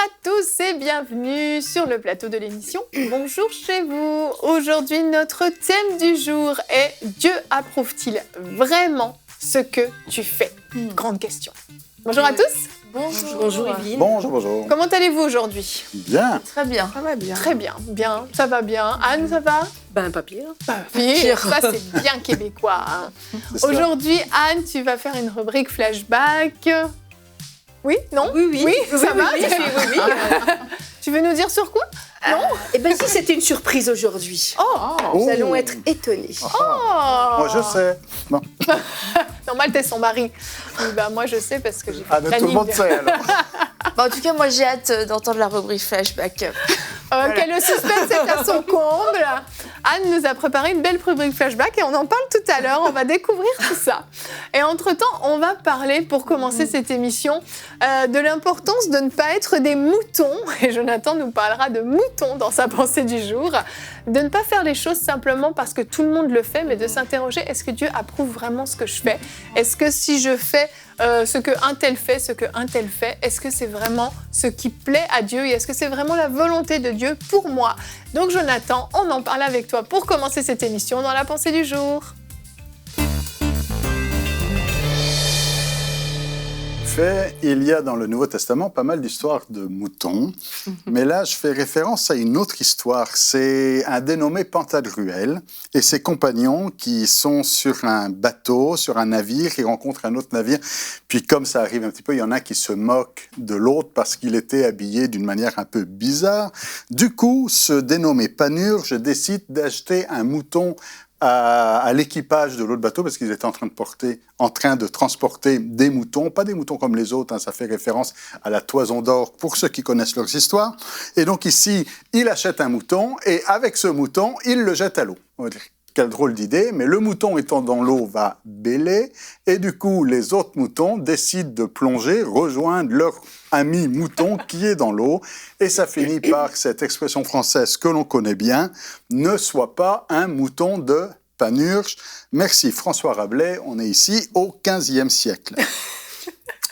à tous et bienvenue sur le plateau de l'émission Bonjour chez vous. Aujourd'hui, notre thème du jour est Dieu approuve-t-il vraiment ce que tu fais? Grande question. Bonjour à tous. Bonjour. Bonjour Evelyne. Bonjour, bonjour. Comment allez-vous aujourd'hui? Bien. Très bien. Ça va bien. Très bien, bien, ça va bien. Anne, ça va? Ben, pas pire. Pas pire. Ça, c'est bien québécois. Hein. Aujourd'hui, Anne, tu vas faire une rubrique flashback. Oui? Non? Oui, ça va? Oui. Tu veux nous dire sur quoi? Non? Eh bien, si c'était une surprise aujourd'hui. Nous allons être étonnés. Moi, je sais. Non. Normal, t'es son mari. Oui, bah, moi, je sais parce que j'ai fait Ah, le tout le monde sait, alors. En tout cas, moi, j'ai hâte d'entendre la rubrique flashback. Ok, le suspense est à son comble. Anne nous a préparé une belle rubrique flashback et on en parle tout à l'heure. On va découvrir tout ça. Et entre-temps, on va parler, pour commencer cette émission, de l'importance de ne pas être des moutons. Et Jonathan nous parlera de moutons dans sa pensée du jour. De ne pas faire les choses simplement parce que tout le monde le fait, mais de s'interroger, est-ce que Dieu approuve vraiment ce que je fais? Est-ce que si je fais ce qu'un tel fait, ce qu'un tel fait, est-ce que c'est vraiment ce qui plaît à Dieu et est-ce que c'est vraiment la volonté de Dieu pour moi? Donc Jonathan, on en parle avec toi pour commencer cette émission dans la pensée du jour. Il y a dans le Nouveau Testament pas mal d'histoires de moutons, mais là je fais référence à une autre histoire. C'est un dénommé Pantagruel et ses compagnons qui sont sur un bateau, sur un navire, ils rencontrent un autre navire, puis comme ça arrive un petit peu, il y en a qui se moquent de l'autre parce qu'il était habillé d'une manière un peu bizarre. Du coup, ce dénommé Panurge décide d'acheter un mouton à l'équipage de l'autre bateau parce qu'ils étaient en train de transporter des moutons, pas des moutons comme les autres, hein, ça fait référence à la toison d'or pour ceux qui connaissent leurs histoires. Et donc ici, il achète un mouton et avec ce mouton, il le jette à l'eau. On va dire, quelle drôle d'idée, mais le mouton étant dans l'eau va bêler et du coup, les autres moutons décident de plonger, rejoindre leur ami mouton qui est dans l'eau et ça finit par cette expression française que l'on connaît bien, ne sois pas un mouton de Panurge. Merci François Rabelais, on est ici au XVe siècle.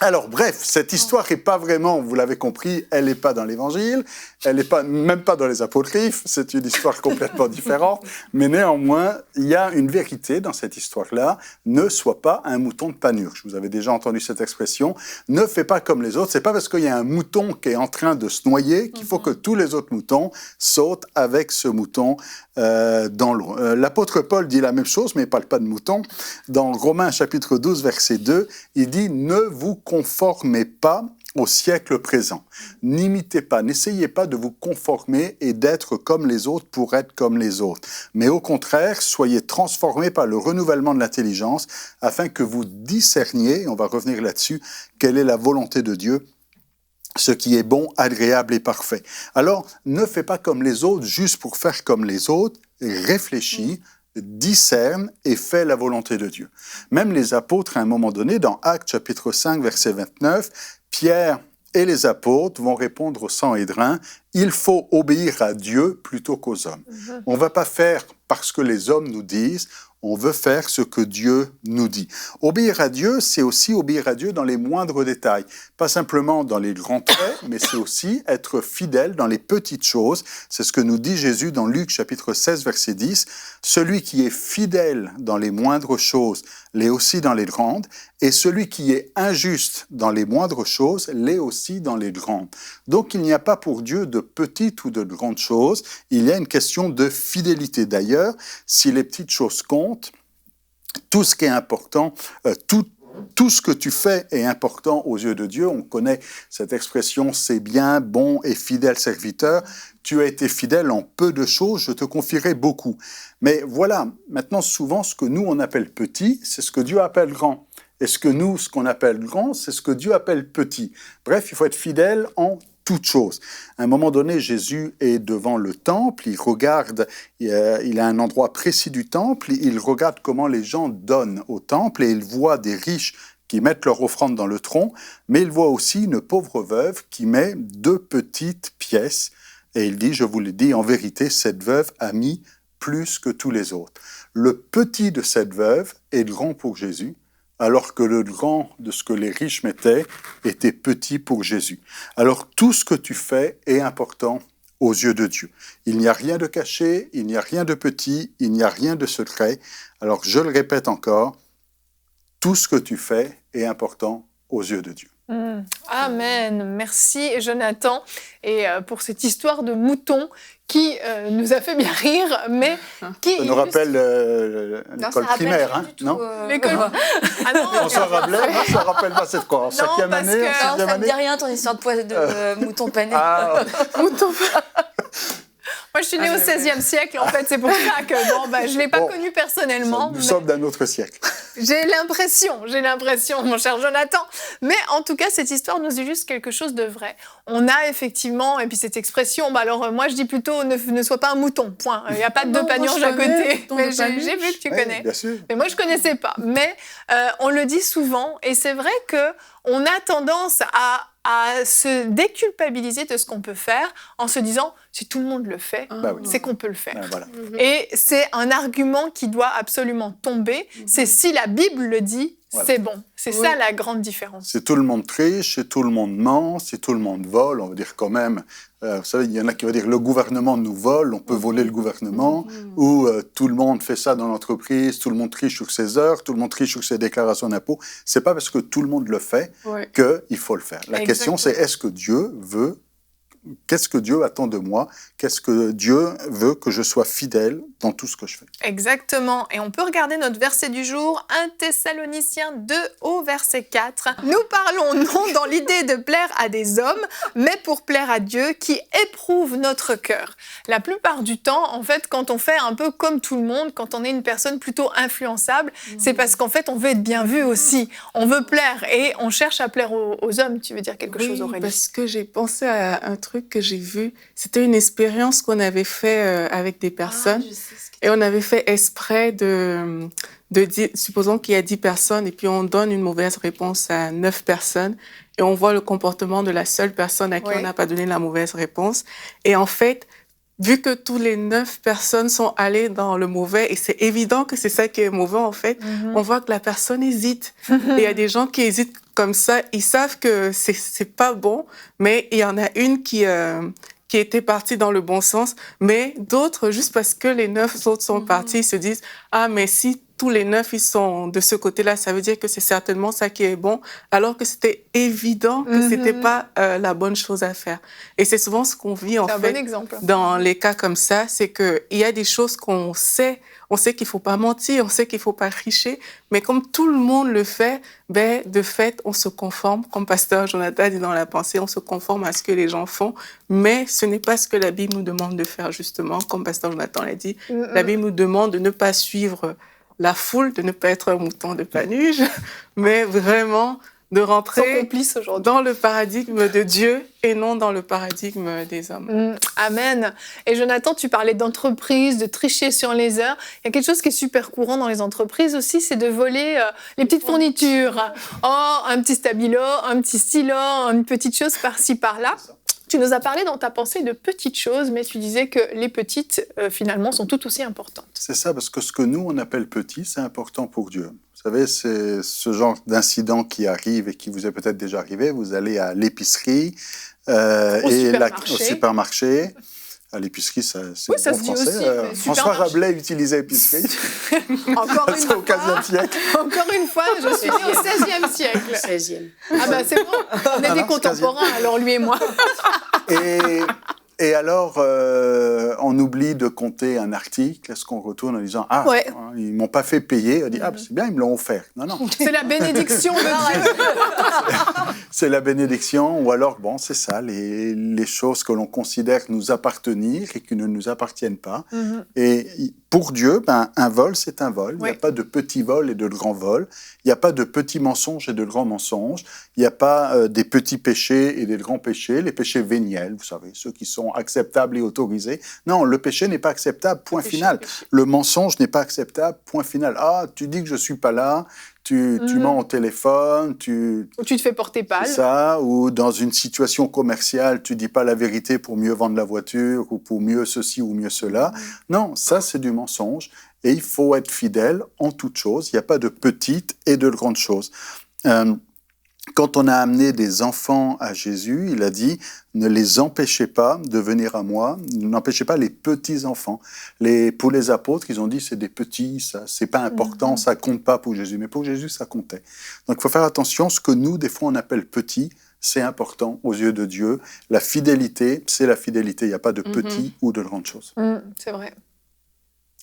Alors bref, cette histoire n'est pas vraiment, vous l'avez compris, elle n'est pas dans l'Évangile, elle n'est même pas dans les apocryphes, c'est une histoire complètement différente, mais néanmoins, il y a une vérité dans cette histoire-là, ne sois pas un mouton de Panurge. Vous avez déjà entendu cette expression, ne fais pas comme les autres, c'est pas parce qu'il y a un mouton qui est en train de se noyer qu'il faut que tous les autres moutons sautent avec ce mouton dans l'eau. L'apôtre Paul dit la même chose, mais il ne parle pas de mouton. Dans Romains chapitre 12, verset 2, il dit « Ne vous conformez pas au siècle présent. N'imitez pas, n'essayez pas de vous conformer et d'être comme les autres pour être comme les autres. Mais au contraire, soyez transformés par le renouvellement de l'intelligence afin que vous discerniez, on va revenir là-dessus, quelle est la volonté de Dieu, ce qui est bon, agréable et parfait. Alors, ne fais pas comme les autres juste pour faire comme les autres, réfléchis, discerne et fais la volonté de Dieu. Même les apôtres, à un moment donné, dans Actes chapitre 5, verset 29, Pierre et les apôtres vont répondre au Sanhédrin, il faut obéir à Dieu plutôt qu'aux hommes. On ne va pas faire parce que les hommes nous disent, on veut faire ce que Dieu nous dit. Obéir à Dieu, c'est aussi obéir à Dieu dans les moindres détails. Pas simplement dans les grands traits, mais c'est aussi être fidèle dans les petites choses. C'est ce que nous dit Jésus dans Luc chapitre 16, verset 10. Celui qui est fidèle dans les moindres choses, l'est aussi dans les grandes. Et celui qui est injuste dans les moindres choses, l'est aussi dans les grandes. Donc il n'y a pas pour Dieu de petites ou de grandes choses. Il y a une question de fidélité. D'ailleurs, si les petites choses comptent, tout ce qui est important, tout ce que tu fais est important aux yeux de Dieu. On connaît cette expression, c'est bien, bon et fidèle serviteur. Tu as été fidèle en peu de choses, je te confierai beaucoup. Mais voilà, maintenant souvent ce que nous on appelle petit, c'est ce que Dieu appelle grand. Et ce qu'on appelle grand, c'est ce que Dieu appelle petit. Bref, il faut être fidèle en toute chose. À un moment donné, Jésus est devant le temple, il regarde, il a un endroit précis du temple, il regarde comment les gens donnent au temple et il voit des riches qui mettent leur offrande dans le tronc, mais il voit aussi une pauvre veuve qui met 2 petites pièces et il dit, je vous le dis, en vérité, cette veuve a mis plus que tous les autres. Le petit de cette veuve est grand pour Jésus, alors que le grand de ce que les riches mettaient était petit pour Jésus. Alors tout ce que tu fais est important aux yeux de Dieu. Il n'y a rien de caché, il n'y a rien de petit, il n'y a rien de secret. Alors je le répète encore, tout ce que tu fais est important aux yeux de Dieu. Amen. Merci Jonathan et pour cette histoire de mouton qui nous a fait bien rire, mais qui Ça nous rappelle l'école primaire, hein, non L'école. Ah non, François Rabelais, non, ça rappelle pas cette quoi, en cinquième parce année, que- en Non, sixième ça me année dit rien ton histoire de mouton pané. Ah, mouton. Moi, je suis née au XVIe siècle, en fait, c'est pour ça que je ne l'ai pas Bon, connu personnellement. nous mais sommes d'un autre siècle. j'ai l'impression, mon cher Jonathan. Mais en tout cas, cette histoire nous dit juste quelque chose de vrai. On a effectivement, et puis cette expression, moi je dis plutôt ne sois pas un mouton, point. Il n'y a pas de Non, panurge moi, à je connais, côté. ton Mais de panurge. j'ai vu que tu Oui, connais. bien sûr. Mais moi, je connaissais pas. Mais on le dit souvent, et c'est vrai que on a tendance à se déculpabiliser de ce qu'on peut faire en se disant si tout le monde le fait, Bah oui. c'est qu'on peut le faire. Ah, voilà. Et c'est un argument qui doit absolument tomber. C'est si la Bible le dit, Voilà. c'est bon. C'est Oui. ça la grande différence. Si tout le monde triche, si tout le monde ment, si tout le monde vole, on va dire quand même, vous savez, il y en a qui vont dire le gouvernement nous vole, on peut voler le gouvernement, ou tout le monde fait ça dans l'entreprise, tout le monde triche sur ses heures, tout le monde triche sur ses déclarations d'impôts. C'est pas parce que tout le monde le fait Ouais. qu'il faut le faire. La question, c'est Exactement. est-ce que Dieu veut, qu'est-ce que Dieu attend de moi, qu'est-ce que Dieu veut que je sois fidèle dans tout ce que je fais. Exactement. Et on peut regarder notre verset du jour, 1 Thessaloniciens 2 au verset 4. Nous parlons non dans l'idée de plaire à des hommes, mais pour plaire à Dieu qui éprouve notre cœur. La plupart du temps, en fait, quand on fait un peu comme tout le monde, quand on est une personne plutôt influençable, c'est parce qu'en fait, on veut être bien vu aussi. On veut plaire et on cherche à plaire aux hommes. Tu veux dire quelque chose, Aurélie? Parce que j'ai pensé à un truc que j'ai vu. C'était une expérience qu'on avait fait avec des personnes. Et on avait fait exprès de dire, supposons qu'il y a 10 personnes et puis on donne une mauvaise réponse à 9 personnes et on voit le comportement de la seule personne à qui Ouais. on n'a pas donné la mauvaise réponse. Et en fait, vu que tous les 9 personnes sont allées dans le mauvais, et c'est évident que c'est ça qui est mauvais en fait, on voit que la personne hésite. Et il y a des gens qui hésitent comme ça, ils savent que c'est pas bon, mais il y en a une qui était partie dans le bon sens, mais d'autres, juste parce que les 9 autres sont partis, ils se disent « Ah, mais si tous les 9, ils sont de ce côté-là, ça veut dire que c'est certainement ça qui est bon », alors que c'était évident que c'était pas la bonne chose à faire. Et c'est souvent ce qu'on vit, en C'est un fait, bon exemple. dans les cas comme ça, c'est qu'il y a des choses qu'on sait. On sait qu'il ne faut pas mentir, on sait qu'il ne faut pas tricher, mais comme tout le monde le fait, de fait, on se conforme, comme Pasteur Jonathan dit dans la pensée, on se conforme à ce que les gens font, mais ce n'est pas ce que la Bible nous demande de faire, justement, comme Pasteur Jonathan l'a dit. La Bible nous demande de ne pas suivre la foule, de ne pas être un mouton de Panurge, mais vraiment de Son rentrer complice aujourd'hui. dans le paradigme de Dieu et non dans le paradigme des hommes. Amen. Et Jonathan, tu parlais d'entreprise, de tricher sur les heures. Il y a quelque chose qui est super courant dans les entreprises aussi, c'est de voler les petites fournitures. Oh, un petit stabilo, un petit stylo, une petite chose par-ci, par-là. Tu nous as parlé dans ta pensée de petites choses, mais tu disais que les petites, finalement, sont tout aussi importantes. C'est ça, parce que ce que nous, on appelle petit, c'est important pour Dieu. Vous savez, c'est ce genre d'incident qui arrive et qui vous est peut-être déjà arrivé. Vous allez à l'épicerie au supermarché. À l'épicerie, c'est Oui, ça bon se dit français. aussi, mais François supermarché. Rabelais utilisait épicerie. Encore une C'est au fois, 15e siècle. encore une fois, je suis née au XVIe siècle. 16e. Ah bah c'est bon, on est Ah des non, c'est contemporains, alors lui et moi. Et alors, on oublie de compter un article. Est-ce qu'on retourne en disant « Ah, Ouais. ils m'ont pas fait payer ?» On dit « Ah, c'est bien, ils me l'ont offert. » Non, non. C'est la bénédiction de Dieu. C'est la bénédiction, ou alors, bon, c'est ça, les choses que l'on considère nous appartenir et qui ne nous appartiennent pas. Et pour Dieu, un vol, c'est un vol. Il n'y a pas de petit vol et de grand vol. Il n'y a pas de petits mensonges et de grands mensonges. Il n'y a pas des petits péchés et des grands péchés. Les péchés véniels, vous savez, ceux qui sont sont acceptables et autorisés. Non, le péché n'est pas acceptable, point final. Le mensonge n'est pas acceptable, point final. Ah, tu dis que je suis pas là, tu mens au téléphone, Ou tu te fais porter pâle. C'est ça, ou dans une situation commerciale, tu dis pas la vérité pour mieux vendre la voiture, ou pour mieux ceci ou mieux cela. Non, ça c'est du mensonge. Et il faut être fidèle en toutes choses. Il n'y a pas de petites et de grandes choses. Quand on a amené des enfants à Jésus, il a dit « Ne les empêchez pas de venir à moi, n'empêchez pas les petits-enfants ». Pour les apôtres, ils ont dit « C'est des petits, ça, c'est pas important, ça compte pas pour Jésus ». Mais pour Jésus, ça comptait. Donc il faut faire attention, ce que nous, des fois, on appelle petit, c'est important aux yeux de Dieu. La fidélité, c'est la fidélité. Il n'y a pas de petit ou de grande chose. C'est vrai.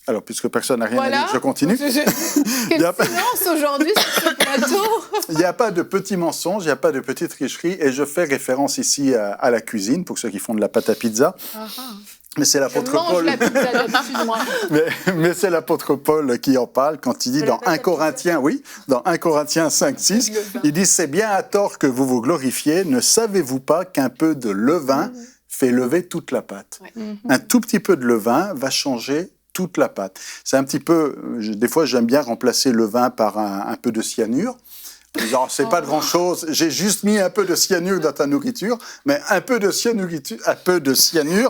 Alors, puisque personne n'a rien à dire, je continue. Quel silence aujourd'hui sur ce plateau. Il n'y a pas de petits mensonges, il n'y a pas de petites tricheries. Et je fais référence ici à la cuisine, pour ceux qui font de la pâte à pizza. Mais c'est l'apôtre Paul. La pizza, excuse-moi. mais c'est l'apôtre Paul qui en parle quand il dit dans 1 Corinthiens, dans 1 Corinthiens 5, 6, il dit « C'est bien à tort que vous vous glorifiez, ne savez-vous pas qu'un peu de levain fait lever toute la pâte ?» Un tout petit peu de levain va changer toute la pâte. C'est un petit peu, des fois j'aime bien remplacer le vin par un peu de cyanure. Genre, c'est pas grand-chose, j'ai juste mis un peu de cyanure dans ta nourriture, mais un peu de cyanure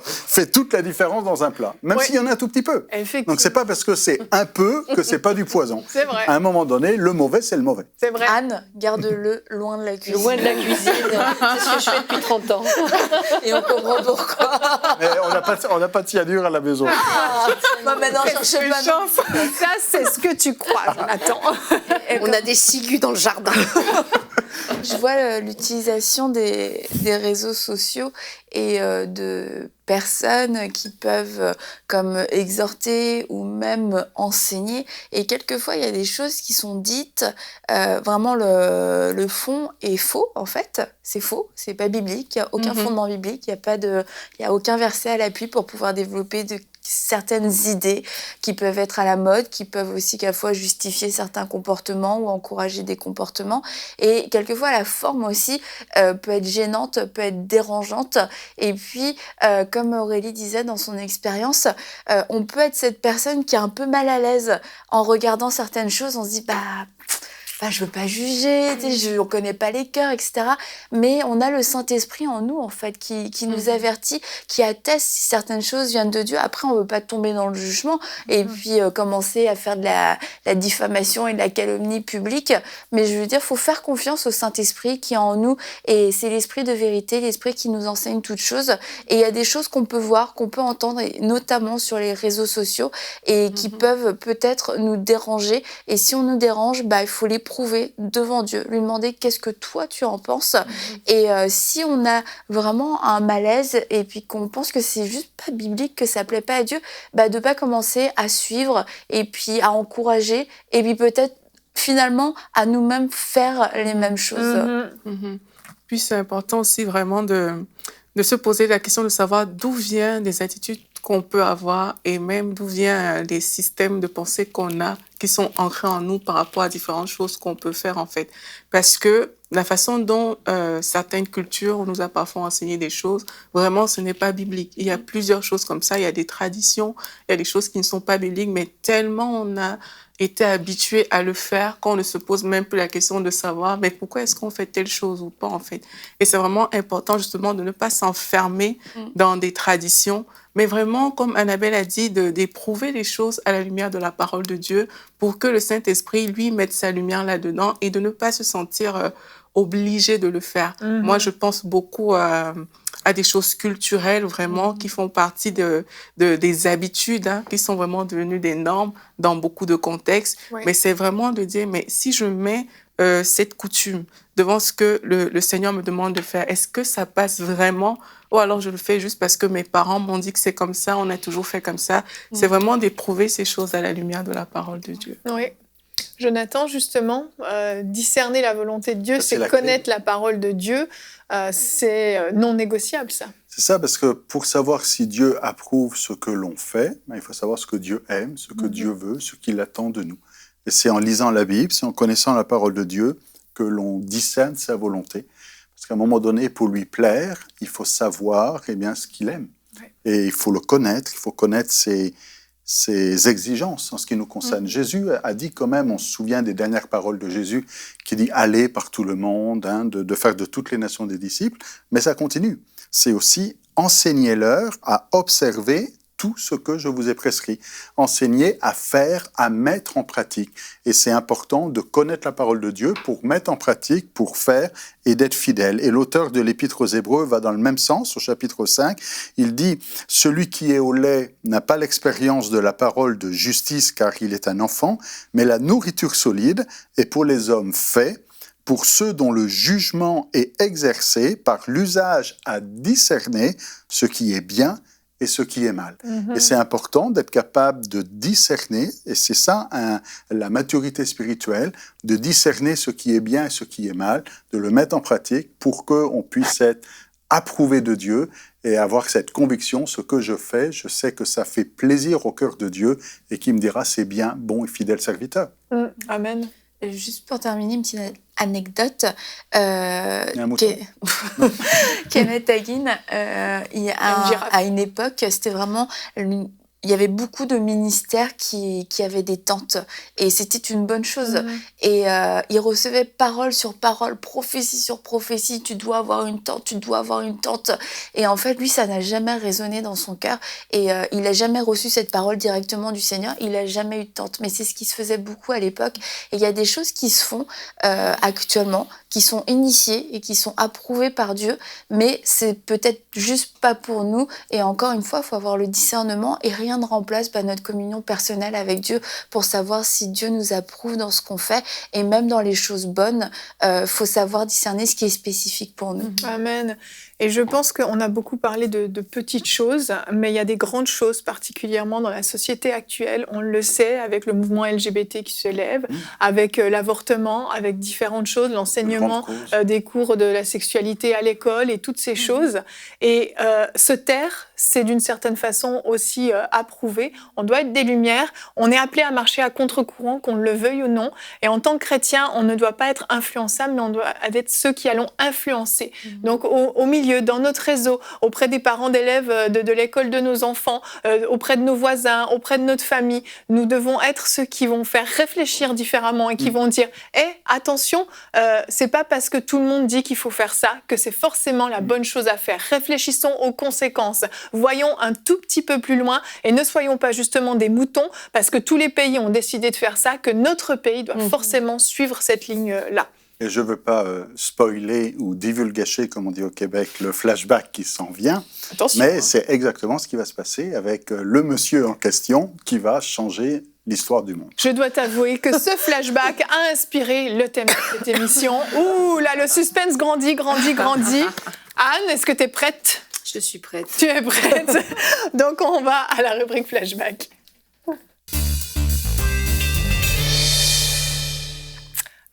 fait toute la différence dans un plat, même s'il y en a un tout petit peu. Donc c'est pas parce que c'est un peu que c'est pas du poison. C'est vrai. À un moment donné, le mauvais, c'est le mauvais. C'est vrai. Anne, garde-le loin de la cuisine. Loin de la cuisine, c'est ce que je fais depuis 30 ans. Et on comprend pourquoi. Mais on n'a pas de cyanure à la maison. Non, mais non, cherchez pas. Ça, c'est ce que tu crois, Jonathan. On a des ciguës dans le jardin. Je vois l'utilisation des réseaux sociaux et de personnes qui peuvent comme exhorter ou même enseigner. Et quelquefois, il y a des choses qui sont dites, vraiment le fond est faux, en fait. C'est faux, c'est pas biblique, il n'y a aucun fondement biblique, il n'y a aucun verset à l'appui pour pouvoir développer certaines idées qui peuvent être à la mode, qui peuvent aussi quelquefois justifier certains comportements ou encourager des comportements. Et quelquefois, la forme aussi peut être gênante, peut être dérangeante. Et puis, comme Aurélie disait dans son expérience, on peut être cette personne qui est un peu mal à l'aise en regardant certaines choses. On se dit, je veux pas juger, on connaît pas les cœurs, etc. Mais on a le Saint-Esprit en nous, en fait, qui nous avertit, qui atteste si certaines choses viennent de Dieu. Après, on veut pas tomber dans le jugement et puis commencer à faire de la diffamation et de la calomnie publique. Mais je veux dire, faut faire confiance au Saint-Esprit qui est en nous et c'est l'Esprit de vérité, l'Esprit qui nous enseigne toutes choses. Et il y a des choses qu'on peut voir, qu'on peut entendre, et notamment sur les réseaux sociaux et qui peuvent peut-être nous déranger. Et si on nous dérange, il faut les prouver devant Dieu, lui demander qu'est-ce que toi tu en penses. Et si on a vraiment un malaise et puis qu'on pense que c'est juste pas biblique, que ça plaît pas à Dieu, de pas commencer à suivre et puis à encourager et puis peut-être finalement à nous-mêmes faire les mêmes choses. Puis c'est important aussi vraiment de se poser la question de savoir d'où viennent des attitudes qu'on peut avoir et même d'où viennent les systèmes de pensée qu'on a qui sont ancrés en nous par rapport à différentes choses qu'on peut faire en fait. Parce que la façon dont certaines cultures nous a parfois enseigné des choses, vraiment ce n'est pas biblique. Il y a plusieurs choses comme ça, il y a des traditions, il y a des choses qui ne sont pas bibliques, mais tellement on a été habitué à le faire qu'on ne se pose même plus la question de savoir mais pourquoi est-ce qu'on fait telle chose ou pas en fait. Et c'est vraiment important justement de ne pas s'enfermer dans des traditions, mais vraiment, comme Annabelle a dit, d'éprouver les choses à la lumière de la parole de Dieu pour que le Saint-Esprit, lui, mette sa lumière là-dedans et de ne pas se sentir obligé de le faire. Moi, je pense beaucoup à des choses culturelles, vraiment, qui font partie des habitudes, qui sont vraiment devenues des normes dans beaucoup de contextes. Oui. Mais c'est vraiment de dire, mais si je mets cette coutume devant ce que le Seigneur me demande de faire, est-ce que ça passe vraiment ou alors je le fais juste parce que mes parents m'ont dit que c'est comme ça, on a toujours fait comme ça. C'est vraiment d'éprouver ces choses à la lumière de la parole de Dieu. Oui. Jonathan, justement, discerner la volonté de Dieu, c'est connaître la parole de Dieu, c'est non négociable, ça. C'est ça, parce que pour savoir si Dieu approuve ce que l'on fait, il faut savoir ce que Dieu aime, ce que Dieu veut, ce qu'il attend de nous. Et c'est en lisant la Bible, c'est en connaissant la parole de Dieu que l'on discerne sa volonté. Parce qu'à un moment donné, pour lui plaire, il faut savoir ce qu'il aime. Et il faut le connaître, il faut connaître ses exigences en ce qui nous concerne. Jésus a dit quand même, on se souvient des dernières paroles de Jésus, qui dit « Allez par tout le monde de faire de toutes les nations des disciples », mais ça continue. C'est aussi « Enseignez-leur à observer tout ce que je vous ai prescrit. Enseigner à faire, à mettre en pratique. » Et c'est important de connaître la parole de Dieu pour mettre en pratique, pour faire et d'être fidèle. Et l'auteur de l'Épître aux Hébreux va dans le même sens, au chapitre 5. Il dit « Celui qui est au lait n'a pas l'expérience de la parole de justice car il est un enfant, mais la nourriture solide est pour les hommes faits, pour ceux dont le jugement est exercé par l'usage à discerner ce qui est bien et ce qui est mal. Et c'est important d'être capable de discerner, et c'est ça la maturité spirituelle, de discerner ce qui est bien et ce qui est mal, de le mettre en pratique pour qu'on puisse être approuvé de Dieu et avoir cette conviction, ce que je fais, je sais que ça fait plaisir au cœur de Dieu et qu'il me dira c'est bien, bon et fidèle serviteur. Amen. Juste pour terminer, une petite anecdote. Kenneth Hagin, à une époque, c'était vraiment... Il y avait beaucoup de ministères qui avaient des tentes et c'était une bonne chose. Et il recevait parole sur parole, prophétie sur prophétie. Tu dois avoir une tente, tu dois avoir une tente. Et en fait, lui, ça n'a jamais résonné dans son cœur et il n'a jamais reçu cette parole directement du Seigneur. Il n'a jamais eu de tente. Mais c'est ce qui se faisait beaucoup à l'époque. Et il y a des choses qui se font actuellement, qui sont initiées et qui sont approuvées par Dieu, mais c'est peut-être juste pas pour nous. Et encore une fois, il faut avoir le discernement et rien ne remplace notre communion personnelle avec Dieu pour savoir si Dieu nous approuve dans ce qu'on fait. Et même dans les choses bonnes, faut savoir discerner ce qui est spécifique pour nous. Amen. Et je pense qu'on a beaucoup parlé de petites choses, mais il y a des grandes choses, particulièrement dans la société actuelle. On le sait, avec le mouvement LGBT qui se lève, avec l'avortement, avec différentes choses, l'enseignement des cours de la sexualité à l'école et toutes ces choses. Et se taire, c'est d'une certaine façon aussi approuvé. On doit être des lumières. On est appelé à marcher à contre-courant, qu'on le veuille ou non. Et en tant que chrétien, on ne doit pas être influençable, mais on doit être ceux qui allons influencer. Donc au milieu, dans notre réseau, auprès des parents d'élèves de l'école de nos enfants, auprès de nos voisins, auprès de notre famille, nous devons être ceux qui vont faire réfléchir différemment et qui vont dire attention, c'est pas parce que tout le monde dit qu'il faut faire ça que c'est forcément la bonne chose à faire. Réfléchissons aux conséquences. Voyons un tout petit peu plus loin et ne soyons pas justement des moutons parce que tous les pays ont décidé de faire ça, que notre pays doit forcément suivre cette ligne-là. Et je ne veux pas spoiler ou divulgacher, comme on dit au Québec, le flashback qui s'en vient. Attention, mais c'est exactement ce qui va se passer avec le monsieur en question qui va changer l'histoire du monde. Je dois t'avouer que ce flashback a inspiré le thème de cette émission. Ouh là, le suspense grandit. Anne, est-ce que tu es prête ? Je suis prête. Tu es prête ? Donc on va à la rubrique flashback.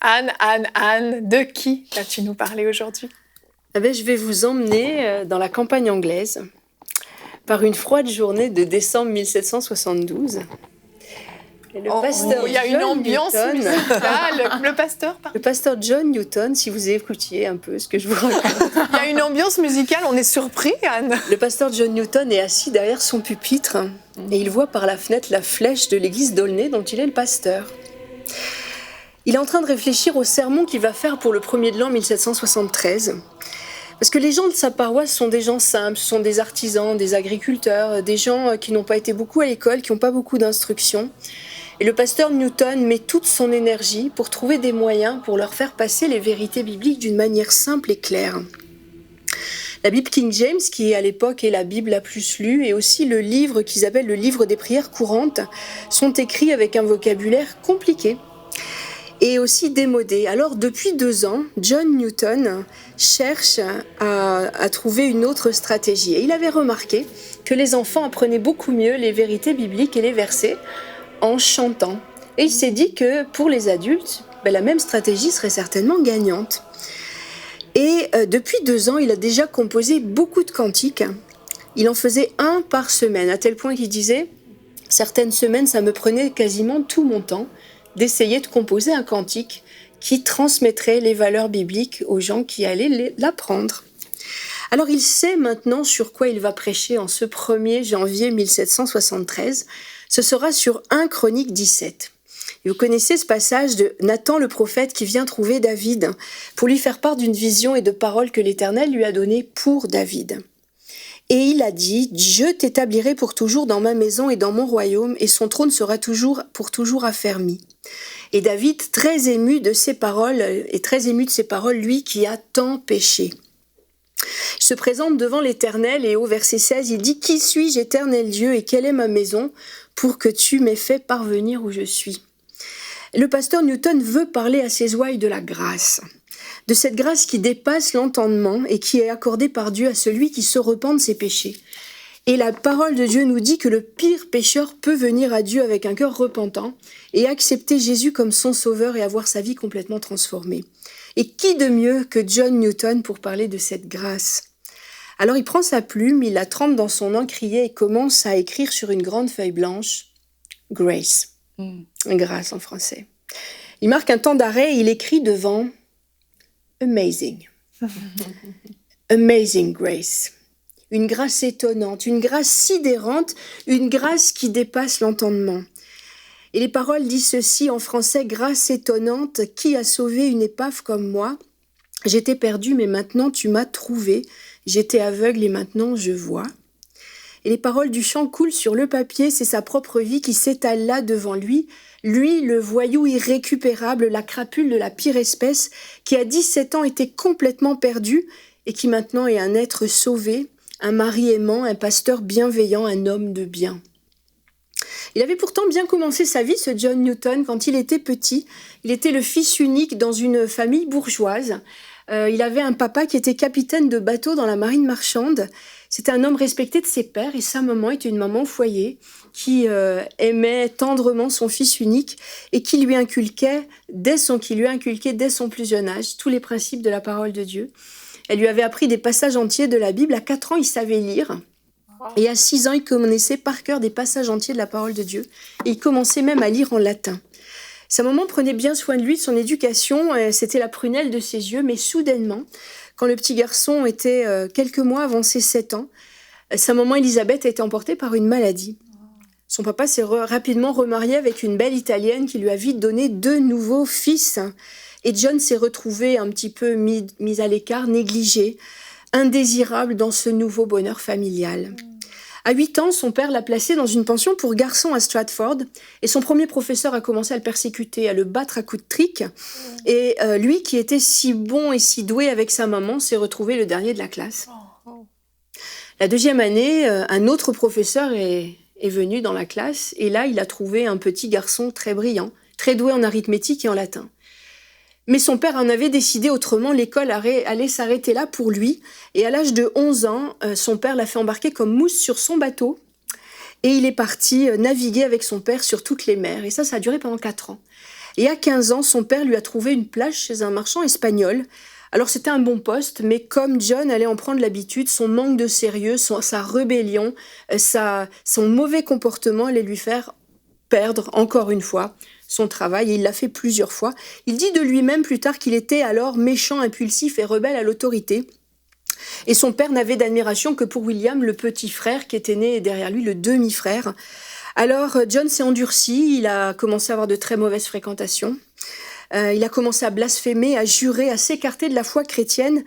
Anne, de qui vas-tu nous parler aujourd'hui ? Je vais vous emmener dans la campagne anglaise par une froide journée de décembre 1772. Et le pasteur il y a une ambiance musicale. Le pasteur, pardon. Le pasteur John Newton, si vous écoutiez un peu ce que je vous raconte. Il y a une ambiance musicale, on est surpris, Anne. Le pasteur John Newton est assis derrière son pupitre et il voit par la fenêtre la flèche de l'église d'Aulnay dont il est le pasteur. Il est en train de réfléchir au sermon qu'il va faire pour le 1er de l'an 1773. Parce que les gens de sa paroisse sont des gens simples, sont des artisans, des agriculteurs, des gens qui n'ont pas été beaucoup à l'école, qui n'ont pas beaucoup d'instruction. Et le pasteur Newton met toute son énergie pour trouver des moyens pour leur faire passer les vérités bibliques d'une manière simple et claire. La Bible King James, qui à l'époque est la Bible la plus lue, et aussi le livre qu'ils appellent le livre des prières courantes, sont écrits avec un vocabulaire compliqué et aussi démodé. Alors depuis 2 ans, John Newton cherche à trouver une autre stratégie. Et il avait remarqué que les enfants apprenaient beaucoup mieux les vérités bibliques et les versets en chantant. Et il s'est dit que pour les adultes, la même stratégie serait certainement gagnante. Et depuis 2 ans, il a déjà composé beaucoup de cantiques. Il en faisait 1 par semaine, à tel point qu'il disait « Certaines semaines, ça me prenait quasiment tout mon temps d'essayer de composer un cantique qui transmettrait les valeurs bibliques aux gens qui allaient l'apprendre. » Alors il sait maintenant sur quoi il va prêcher en ce 1er janvier 1773. Ce sera sur 1 Chronique 17. Et vous connaissez ce passage de Nathan le prophète qui vient trouver David pour lui faire part d'une vision et de paroles que l'Éternel lui a données pour David. Et il a dit, « Je t'établirai pour toujours dans ma maison et dans mon royaume, et son trône sera pour toujours affermi. » Et David, très ému de ces paroles, lui qui a tant péché. Il se présente devant l'Éternel et au verset 16, il dit « Qui suis-je, Éternel Dieu, et quelle est ma maison pour que tu m'aies fait parvenir où je suis ?» Le pasteur Newton veut parler à ses ouailles de la grâce. De cette grâce qui dépasse l'entendement et qui est accordée par Dieu à celui qui se repent de ses péchés. Et la parole de Dieu nous dit que le pire pécheur peut venir à Dieu avec un cœur repentant et accepter Jésus comme son sauveur et avoir sa vie complètement transformée. Et qui de mieux que John Newton pour parler de cette grâce ? Alors il prend sa plume, il la trempe dans son encrier et commence à écrire sur une grande feuille blanche « Grace ». Grâce en français. Il marque un temps d'arrêt et il écrit devant « Amazing ». Amazing grace. Une grâce étonnante, une grâce sidérante, une grâce qui dépasse l'entendement. Et les paroles disent ceci en français, « Grâce étonnante, qui a sauvé une épave comme moi ? J'étais perdu, mais maintenant tu m'as trouvé. J'étais aveugle et maintenant je vois. » Et les paroles du chant coulent sur le papier, c'est sa propre vie qui s'étale là devant lui. Lui, le voyou irrécupérable, la crapule de la pire espèce, qui à 17 ans était complètement perdu et qui maintenant est un être sauvé, un mari aimant, un pasteur bienveillant, un homme de bien. Il avait pourtant bien commencé sa vie, ce John Newton, quand il était petit. Il était le fils unique dans une famille bourgeoise. Il avait un papa qui était capitaine de bateau dans la marine marchande. C'était un homme respecté de ses pairs et sa maman était une maman au foyer qui aimait tendrement son fils unique et qui lui inculquait dès son plus jeune âge tous les principes de la parole de Dieu. Elle lui avait appris des passages entiers de la Bible. À 4 ans, il savait lire. Et à 6 ans, il connaissait par cœur des passages entiers de la parole de Dieu. Et il commençait même à lire en latin. Sa maman prenait bien soin de lui, de son éducation. C'était la prunelle de ses yeux. Mais soudainement, quand le petit garçon était quelques mois avant ses 7 ans, sa maman Elisabeth a été emportée par une maladie. Son papa s'est rapidement remarié avec une belle Italienne qui lui a vite donné 2 nouveaux fils. Et John s'est retrouvé un petit peu mis à l'écart, négligé, indésirable dans ce nouveau bonheur familial. À 8 ans, son père l'a placé dans une pension pour garçons à Stratford et son premier professeur a commencé à le persécuter, à le battre à coups de trique. Et lui, qui était si bon et si doué avec sa maman, s'est retrouvé le dernier de la classe. La 2e année, un autre professeur est venu dans la classe et là, il a trouvé un petit garçon très brillant, très doué en arithmétique et en latin. Mais son père en avait décidé autrement, l'école allait s'arrêter là pour lui. Et à l'âge de 11 ans, son père l'a fait embarquer comme mousse sur son bateau. Et il est parti naviguer avec son père sur toutes les mers. Et ça a duré pendant 4 ans. Et à 15 ans, son père lui a trouvé une place chez un marchand espagnol. Alors c'était un bon poste, mais comme John allait en prendre l'habitude, son manque de sérieux, sa rébellion, son mauvais comportement allait lui faire perdre encore une fois son travail, et il l'a fait plusieurs fois. Il dit de lui-même plus tard qu'il était alors méchant, impulsif et rebelle à l'autorité. Et son père n'avait d'admiration que pour William, le petit frère qui était né derrière lui, le demi-frère. Alors John s'est endurci, il a commencé à avoir de très mauvaises fréquentations. Il a commencé à blasphémer, à jurer, à s'écarter de la foi chrétienne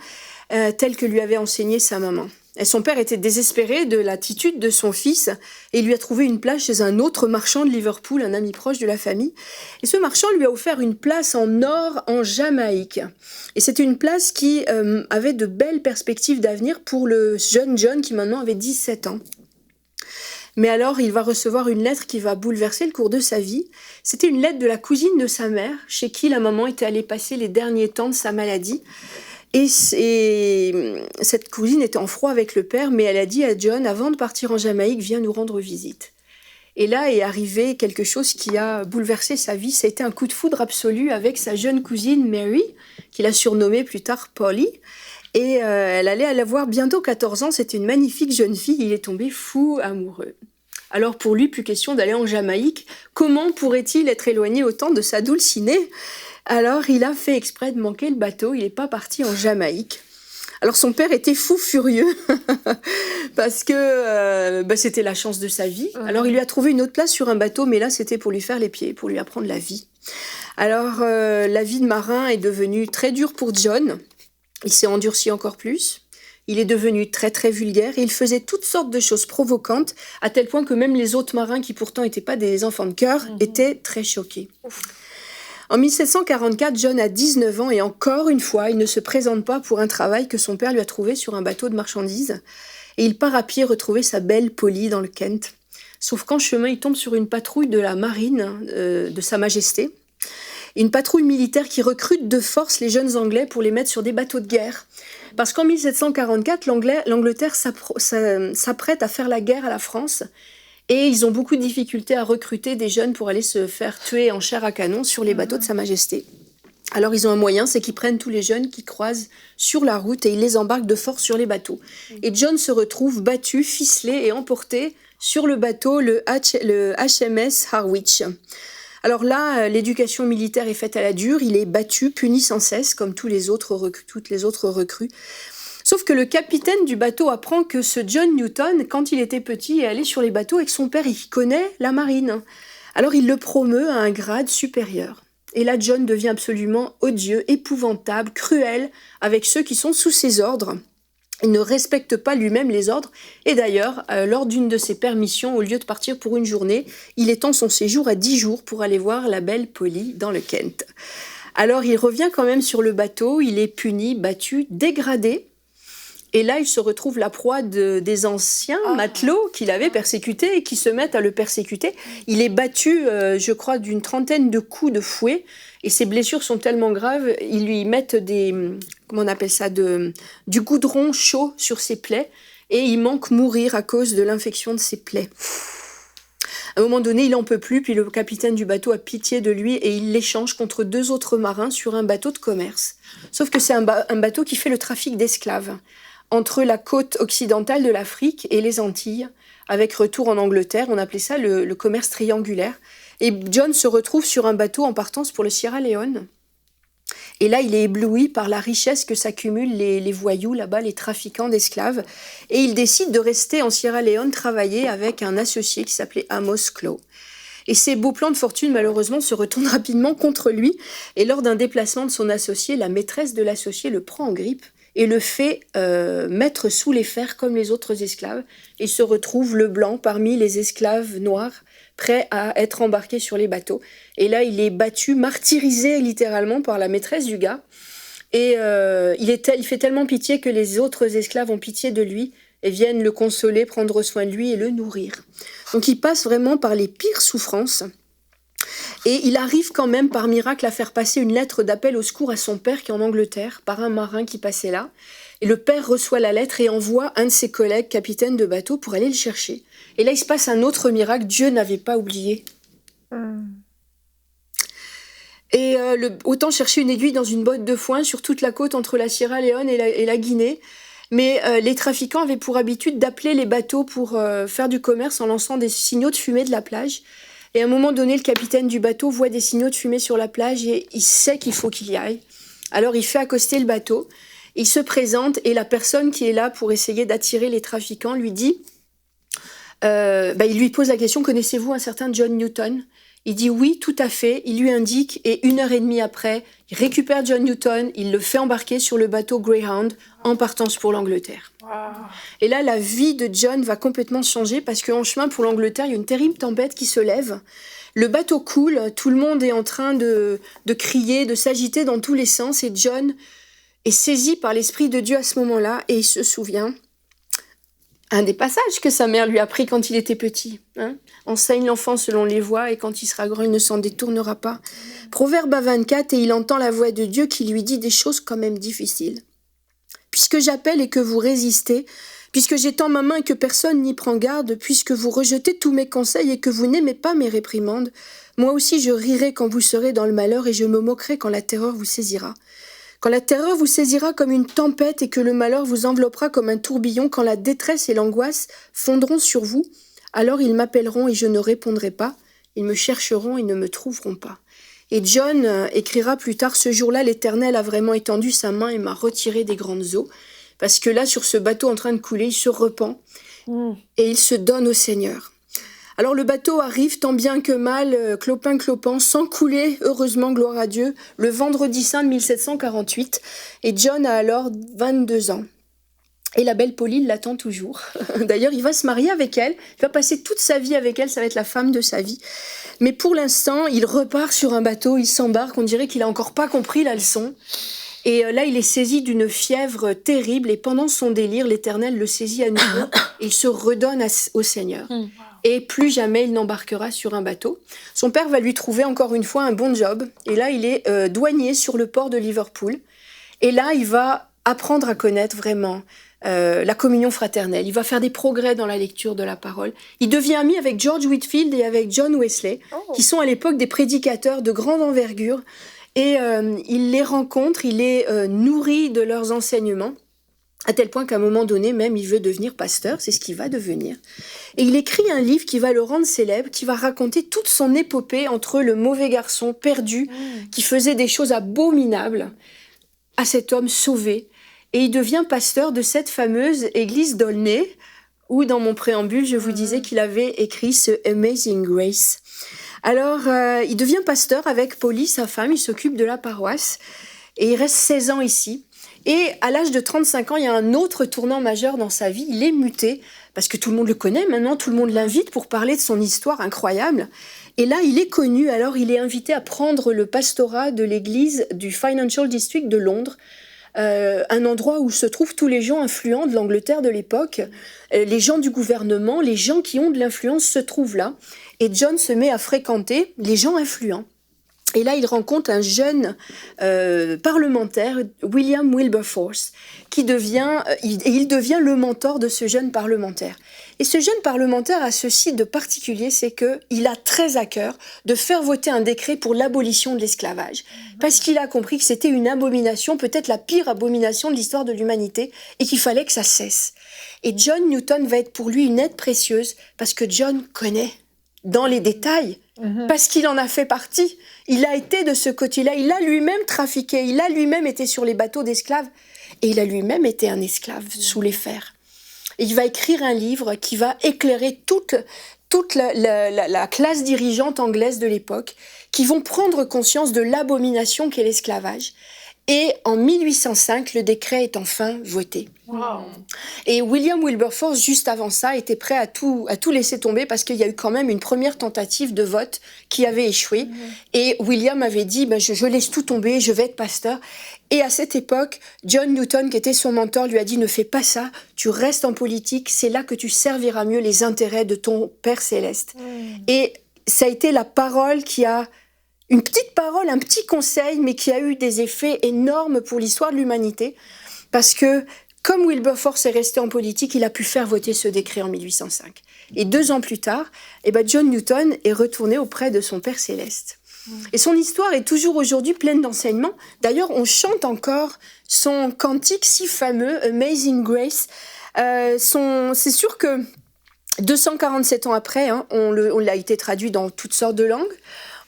telle que lui avait enseignée sa maman. Et son père était désespéré de l'attitude de son fils et il lui a trouvé une place chez un autre marchand de Liverpool, un ami proche de la famille. Et ce marchand lui a offert une place en or en Jamaïque. Et c'était une place qui avait de belles perspectives d'avenir pour le jeune John qui maintenant avait 17 ans. Mais alors, il va recevoir une lettre qui va bouleverser le cours de sa vie. C'était une lettre de la cousine de sa mère, chez qui la maman était allée passer les derniers temps de sa maladie. Et cette cousine était en froid avec le père, mais elle a dit à John, avant de partir en Jamaïque, viens nous rendre visite. Et là est arrivé quelque chose qui a bouleversé sa vie. Ça a été un coup de foudre absolu avec sa jeune cousine Mary, qu'il a surnommée plus tard Polly. Et elle allait avoir bientôt 14 ans. C'était une magnifique jeune fille. Il est tombé fou amoureux. Alors pour lui, plus question d'aller en Jamaïque. Comment pourrait-il être éloigné autant de sa dulcinée ? Alors, il a fait exprès de manquer le bateau, il n'est pas parti en Jamaïque. Alors son père était fou furieux parce que c'était la chance de sa vie. Alors il lui a trouvé une autre place sur un bateau, mais là c'était pour lui faire les pieds, pour lui apprendre la vie. Alors la vie de marin est devenue très dure pour John. Il s'est endurci encore plus. Il est devenu très très vulgaire et il faisait toutes sortes de choses provocantes, à tel point que même les autres marins, qui pourtant n'étaient pas des enfants de cœur, étaient très choqués. En 1744, John a 19 ans et encore une fois, il ne se présente pas pour un travail que son père lui a trouvé sur un bateau de marchandises. Et il part à pied retrouver sa belle Polly dans le Kent. Sauf qu'en chemin, il tombe sur une patrouille de la marine de Sa Majesté. Une patrouille militaire qui recrute de force les jeunes Anglais pour les mettre sur des bateaux de guerre. Parce qu'en 1744, l'Angleterre s'apprête à faire la guerre à la France. Et ils ont beaucoup de difficultés à recruter des jeunes pour aller se faire tuer en chair à canon sur les bateaux de Sa Majesté. Alors ils ont un moyen, c'est qu'ils prennent tous les jeunes qui croisent sur la route et ils les embarquent de force sur les bateaux. Et John se retrouve battu, ficelé et emporté sur le bateau, le HMS Harwich. Alors là, l'éducation militaire est faite à la dure, il est battu, puni sans cesse, comme toutes les autres recrues. Sauf que le capitaine du bateau apprend que ce John Newton, quand il était petit, est allé sur les bateaux avec son père, il connaît la marine. Alors il le promeut à un grade supérieur. Et là, John devient absolument odieux, épouvantable, cruel avec ceux qui sont sous ses ordres. Il ne respecte pas lui-même les ordres. Et d'ailleurs, lors d'une de ses permissions, au lieu de partir pour une journée, il étend son séjour à 10 jours pour aller voir la belle Polly dans le Kent. Alors il revient quand même sur le bateau, il est puni, battu, dégradé. Et là, il se retrouve la proie des anciens matelots qu'il avait persécutés et qui se mettent à le persécuter. Il est battu, je crois, d'une trentaine de coups de fouet. Et ses blessures sont tellement graves, ils lui mettent du goudron chaud sur ses plaies. Et il manque mourir à cause de l'infection de ses plaies. À un moment donné, il n'en peut plus, puis le capitaine du bateau a pitié de lui et il l'échange contre 2 autres marins sur un bateau de commerce. Sauf que c'est un bateau qui fait le trafic d'esclaves entre la côte occidentale de l'Afrique et les Antilles, avec retour en Angleterre. On appelait ça le commerce triangulaire. Et John se retrouve sur un bateau en partance pour le Sierra Leone. Et là, il est ébloui par la richesse que s'accumulent les voyous là-bas, les trafiquants d'esclaves. Et il décide de rester en Sierra Leone travailler avec un associé qui s'appelait Amos Clow. Et ses beaux plans de fortune, malheureusement, se retournent rapidement contre lui. Et lors d'un déplacement de son associé, la maîtresse de l'associé le prend en grippe et le fait mettre sous les fers comme les autres esclaves. Et se retrouve le blanc parmi les esclaves noirs, prêts à être embarqués sur les bateaux. Et là, il est battu, martyrisé littéralement par la maîtresse du gars. Et il fait tellement pitié que les autres esclaves ont pitié de lui et viennent le consoler, prendre soin de lui et le nourrir. Donc il passe vraiment par les pires souffrances. Et il arrive quand même par miracle à faire passer une lettre d'appel au secours à son père qui est en Angleterre, par un marin qui passait là. Et le père reçoit la lettre et envoie un de ses collègues, capitaine de bateau, pour aller le chercher. Et là, il se passe un autre miracle, Dieu n'avait pas oublié. Et autant chercher une aiguille dans une botte de foin sur toute la côte entre la Sierra Leone et la Guinée. Mais les trafiquants avaient pour habitude d'appeler les bateaux pour faire du commerce en lançant des signaux de fumée de la plage. Et à un moment donné, le capitaine du bateau voit des signaux de fumée sur la plage et il sait qu'il faut qu'il y aille. Alors il fait accoster le bateau, il se présente et la personne qui est là pour essayer d'attirer les trafiquants lui dit, il lui pose la question, connaissez-vous un certain John Newton ? Il dit oui, tout à fait, il lui indique et 1h30 après, il récupère John Newton, il le fait embarquer sur le bateau Greyhound en partance pour l'Angleterre. Wow. Et là, la vie de John va complètement changer parce qu'en chemin pour l'Angleterre, il y a une terrible tempête qui se lève. Le bateau coule, tout le monde est en train de crier, de s'agiter dans tous les sens et John est saisi par l'Esprit de Dieu à ce moment-là et il se souvient un des passages que sa mère lui a appris quand il était petit. Enseigne l'enfant selon les voies et quand il sera grand, il ne s'en détournera pas. Proverbe 24, et il entend la voix de Dieu qui lui dit des choses quand même difficiles. Puisque j'appelle et que vous résistez, puisque j'étends ma main et que personne n'y prend garde, puisque vous rejetez tous mes conseils et que vous n'aimez pas mes réprimandes, moi aussi je rirai quand vous serez dans le malheur et je me moquerai quand la terreur vous saisira. Quand la terreur vous saisira comme une tempête et que le malheur vous enveloppera comme un tourbillon, quand la détresse et l'angoisse fondront sur vous, alors ils m'appelleront et je ne répondrai pas, ils me chercheront et ne me trouveront pas. Et John écrira plus tard, ce jour-là, l'Éternel a vraiment étendu sa main et m'a retiré des grandes eaux, parce que là, sur ce bateau en train de couler, il se repent et il se donne au Seigneur. Alors le bateau arrive tant bien que mal, clopin-clopant, sans couler, heureusement, gloire à Dieu, le vendredi saint de 1748, et John a alors 22 ans. Et la belle Pauline l'attend toujours. D'ailleurs, il va se marier avec elle, il va passer toute sa vie avec elle, ça va être la femme de sa vie. Mais pour l'instant, il repart sur un bateau, il s'embarque, on dirait qu'il n'a encore pas compris la leçon. Et là, il est saisi d'une fièvre terrible, et pendant son délire, l'Éternel le saisit à nouveau, et il se redonne au Seigneur. Et plus jamais il n'embarquera sur un bateau. Son père va lui trouver encore une fois un bon job, et là, il est douanier sur le port de Liverpool. Et là, il va apprendre à connaître vraiment la communion fraternelle. Il va faire des progrès dans la lecture de la parole. Il devient ami avec George Whitefield et avec John Wesley, qui sont à l'époque des prédicateurs de grande envergure. Et il les rencontre, il les nourrit de leurs enseignements, à tel point qu'à un moment donné, même, il veut devenir pasteur, c'est ce qu'il va devenir. Et il écrit un livre qui va le rendre célèbre, qui va raconter toute son épopée entre le mauvais garçon perdu, qui faisait des choses abominables, à cet homme sauvé. Et il devient pasteur de cette fameuse église d'Aulnay, où dans mon préambule, je vous disais qu'il avait écrit ce Amazing Grace. Alors, il devient pasteur avec Polly, sa femme, il s'occupe de la paroisse, et il reste 16 ans ici. Et à l'âge de 35 ans, il y a un autre tournant majeur dans sa vie, il est muté, parce que tout le monde le connaît maintenant, tout le monde l'invite pour parler de son histoire incroyable. Et là, il est connu, alors il est invité à prendre le pastorat de l'église du Financial District de Londres, un endroit où se trouvent tous les gens influents de l'Angleterre de l'époque. Les gens du gouvernement, les gens qui ont de l'influence se trouvent là. Et John se met à fréquenter les gens influents. Et là, il rencontre un jeune parlementaire, William Wilberforce, il devient le mentor de ce jeune parlementaire. Et ce jeune parlementaire a ceci de particulier, c'est qu'il a très à cœur de faire voter un décret pour l'abolition de l'esclavage. Parce qu'il a compris que c'était une abomination, peut-être la pire abomination de l'histoire de l'humanité, et qu'il fallait que ça cesse. Et John Newton va être pour lui une aide précieuse, parce que John connaît dans les détails, parce qu'il en a fait partie. Il a été de ce côté-là, il a lui-même trafiqué, il a lui-même été sur les bateaux d'esclaves, et il a lui-même été un esclave sous les fers. Et il va écrire un livre qui va éclairer toute la classe dirigeante anglaise de l'époque, qui vont prendre conscience de l'abomination qu'est l'esclavage. Et en 1805, le décret est enfin voté. Wow. Et William Wilberforce, juste avant ça, était prêt à tout laisser tomber parce qu'il y a eu quand même une première tentative de vote qui avait échoué. Et William avait dit, je laisse tout tomber, je vais être pasteur. Et à cette époque, John Newton, qui était son mentor, lui a dit, ne fais pas ça, tu restes en politique, c'est là que tu serviras mieux les intérêts de ton Père céleste. Et ça a été la parole qui a... Une petite parole, un petit conseil, mais qui a eu des effets énormes pour l'histoire de l'humanité. Parce que, comme Wilberforce est resté en politique, il a pu faire voter ce décret en 1805. Et 2 ans plus tard, John Newton est retourné auprès de son Père céleste. Et son histoire est toujours aujourd'hui pleine d'enseignements. D'ailleurs, on chante encore son cantique si fameux, Amazing Grace. C'est sûr que 247 ans après, on l'a été traduit dans toutes sortes de langues.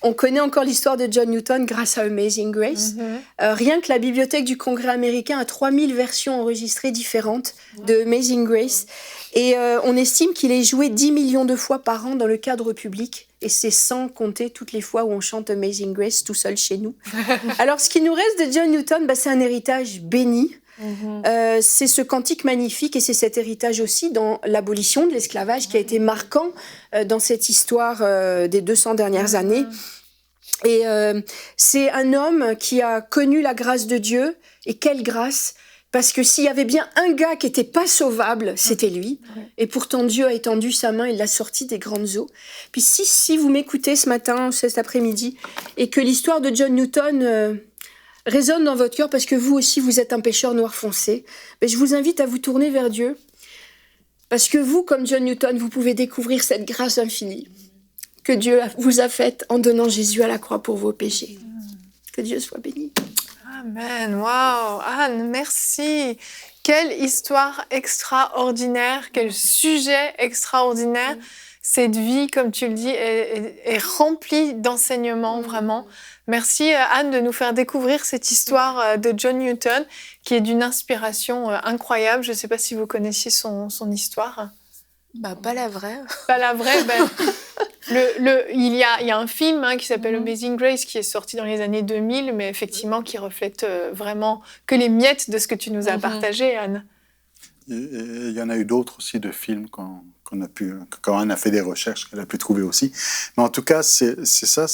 On connaît encore l'histoire de John Newton grâce à Amazing Grace. Rien que la bibliothèque du Congrès américain a 3000 versions enregistrées différentes de Amazing Grace. Et on estime qu'il est joué 10 millions de fois par an dans le cadre public. Et c'est sans compter toutes les fois où on chante Amazing Grace tout seul chez nous. Alors, ce qui nous reste de John Newton, c'est un héritage béni. C'est ce cantique magnifique et c'est cet héritage aussi dans l'abolition de l'esclavage qui a été marquant dans cette histoire des 200 dernières années. Et c'est un homme qui a connu la grâce de Dieu. Et quelle grâce! Parce que s'il y avait bien un gars qui n'était pas sauvable, c'était lui. Et pourtant, Dieu a étendu sa main et l'a sorti des grandes eaux. Puis si vous m'écoutez ce matin, cet après-midi, et que l'histoire de John Newton résonne dans votre cœur parce que vous aussi, vous êtes un pécheur noir foncé, je vous invite à vous tourner vers Dieu. Parce que vous, comme John Newton, vous pouvez découvrir cette grâce infinie que Dieu vous a faite en donnant Jésus à la croix pour vos péchés. Que Dieu soit béni. Amen. Waouh, Anne, merci. Quelle histoire extraordinaire, quel sujet extraordinaire. cette vie, comme tu le dis, est remplie d'enseignements, vraiment. Merci Anne de nous faire découvrir cette histoire de John Newton, qui est d'une inspiration incroyable. Je ne sais pas si vous connaissiez son histoire. Pas la vraie. Pas la vraie. Il y a un film qui s'appelle Amazing Grace qui est sorti dans les années 2000, mais effectivement qui reflète vraiment que les miettes de ce que tu nous as partagé, Anne. Il y en a eu d'autres aussi de films quand Anne a fait des recherches, qu'elle a pu trouver aussi. Mais en tout cas, c'est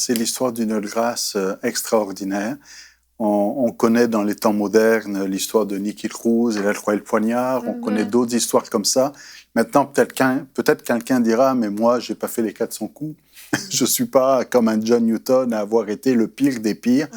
l'histoire d'une grâce extraordinaire. On connaît dans les temps modernes l'histoire de Nicky Cruz et la croix et le poignard. On connaît d'autres histoires comme ça. Maintenant, peut-être quelqu'un dira, mais moi, j'ai pas fait les 400 coups. Je suis pas comme un John Newton à avoir été le pire des pires.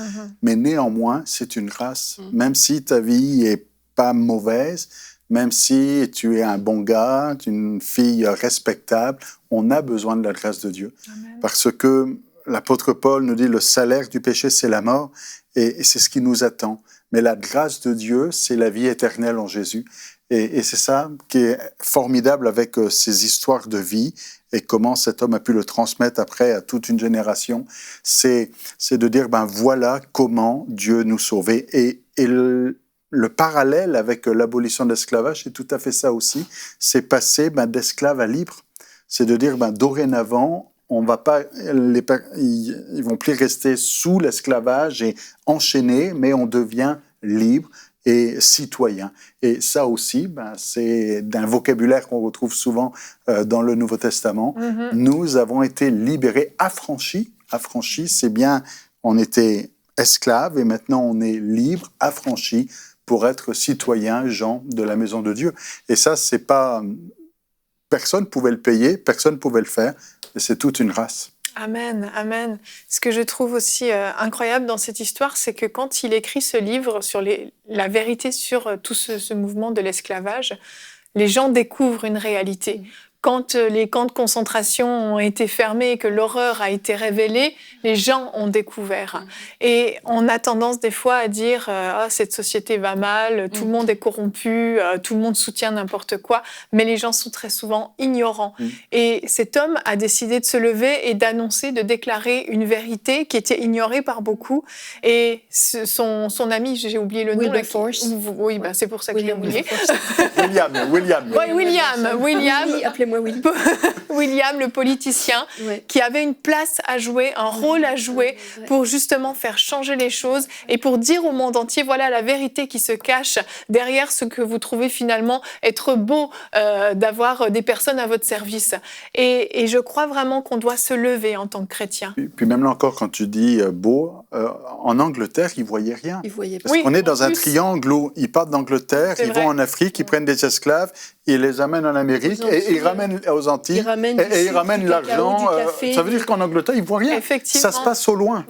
Mais néanmoins, c'est une grâce. Même si ta vie est pas mauvaise, même si tu es un bon gars, une fille respectable, on a besoin de la grâce de Dieu. Amen. Parce que l'apôtre Paul nous dit le salaire du péché, c'est la mort, et c'est ce qui nous attend. Mais la grâce de Dieu, c'est la vie éternelle en Jésus. Et c'est ça qui est formidable avec ces histoires de vie et comment cet homme a pu le transmettre après à toute une génération. C'est de dire, voilà comment Dieu nous sauvait. Et le parallèle avec l'abolition de l'esclavage, c'est tout à fait ça aussi. C'est passer d'esclave à libre. C'est de dire, dorénavant, on va pas, ils vont plus rester sous l'esclavage et enchaînés, mais on devient libre et citoyen. Et ça aussi, c'est d'un vocabulaire qu'on retrouve souvent dans le Nouveau Testament. Nous avons été libérés, affranchis. Affranchis, c'est bien, on était esclaves et maintenant on est libre, affranchis, pour être citoyen, gens de la maison de Dieu. Et ça, c'est pas... Personne ne pouvait le payer, personne ne pouvait le faire, et c'est toute une grâce. Amen, amen. Ce que je trouve aussi incroyable dans cette histoire, c'est que quand il écrit ce livre sur la vérité sur tout ce mouvement de l'esclavage, les gens découvrent une réalité. Quand les camps de concentration ont été fermés et que l'horreur a été révélée, les gens ont découvert. Et on a tendance des fois à dire cette société va mal, tout le monde est corrompu, tout le monde soutient n'importe quoi, mais les gens sont très souvent ignorants. Et cet homme a décidé de se lever et d'annoncer, de déclarer une vérité qui était ignorée par beaucoup. Et son ami, j'ai oublié le nom. Wilberforce. Oui, c'est pour ça que je l'ai oublié. William. Oui, William. Oui, appelez-moi Willy. William, le politicien, qui avait une place à jouer, un rôle à jouer pour justement faire changer les choses et pour dire au monde entier, voilà la vérité qui se cache derrière ce que vous trouvez finalement être beau d'avoir des personnes à votre service. Et je crois vraiment qu'on doit se lever en tant que chrétien. Puis même là encore, quand tu dis beau, en Angleterre, ils ne voyaient rien. Ils voyaient pas. Parce qu'on est dans un triangle où ils partent d'Angleterre, ils vont en Afrique, ils prennent des esclaves, ils les amènent en Amérique et ils ramènent aux Antilles et ils ramènent l'argent. Ça veut dire qu'en Angleterre, ils ne voient rien. Effectivement. Ça se passe au loin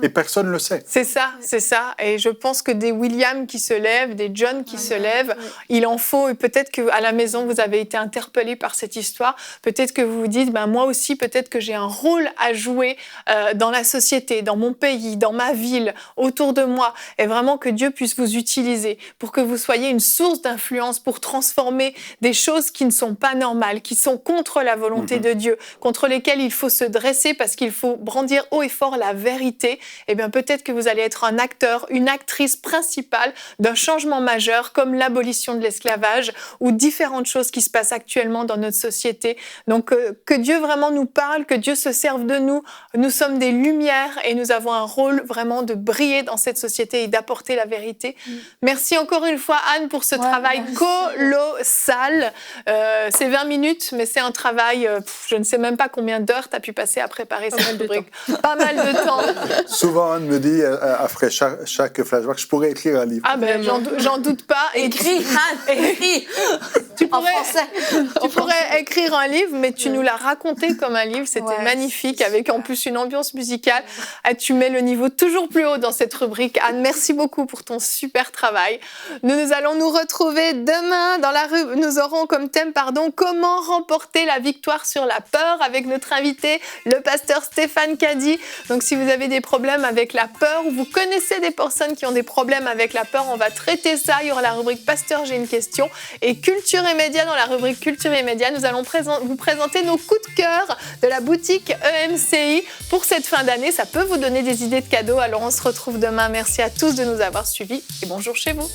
et personne ne le sait. C'est ça. Et je pense que des William qui se lèvent, des John qui se lèvent, il en faut. Et peut-être qu'à la maison, vous avez été interpellés par cette histoire. Peut-être que vous vous dites, moi aussi, peut-être que j'ai un rôle à jouer dans la société, dans mon pays, dans ma ville, autour de moi. Et vraiment que Dieu puisse vous utiliser pour que vous soyez une source d'influence pour transformer des choses qui ne sont pas normales, qui sont contre la volonté de Dieu, contre lesquelles il faut se dresser parce qu'il faut brandir haut et fort la vérité. Eh bien, peut-être que vous allez être un acteur, une actrice principale d'un changement majeur comme l'abolition de l'esclavage ou différentes choses qui se passent actuellement dans notre société. Donc, que Dieu vraiment nous parle, que Dieu se serve de nous. Nous sommes des lumières et nous avons un rôle vraiment de briller dans cette société et d'apporter la vérité. Merci encore une fois, Anne, pour ce travail colossal. C'est 20 minutes, mais c'est un travail, je ne sais même pas combien d'heures tu as pu passer à préparer cette rubrique. Pas mal de temps. Souvent, Anne me dit, après chaque flashback, je pourrais écrire un livre. Ah ben, j'en doute pas. Écris, écris. Tu pourrais écrire un livre, mais tu nous l'as raconté comme un livre. C'était magnifique, avec en plus une ambiance musicale. Tu mets le niveau toujours plus haut dans cette rubrique. Anne, merci beaucoup pour ton super travail. Nous allons nous retrouver demain dans la rue. Nous aurons comme thème, comment remporter la victoire sur la peur avec notre invité, le pasteur Stéphane Caddy. Donc si vous avez des problèmes avec la peur ou vous connaissez des personnes qui ont des problèmes avec la peur, on va traiter ça. Il y aura la rubrique Pasteur, j'ai une question. Et Culture et Médias, dans la rubrique Culture et Médias, nous allons vous présenter nos coups de cœur de la boutique EMCI pour cette fin d'année. Ça peut vous donner des idées de cadeaux. Alors on se retrouve demain. Merci à tous de nous avoir suivis et bonjour chez vous.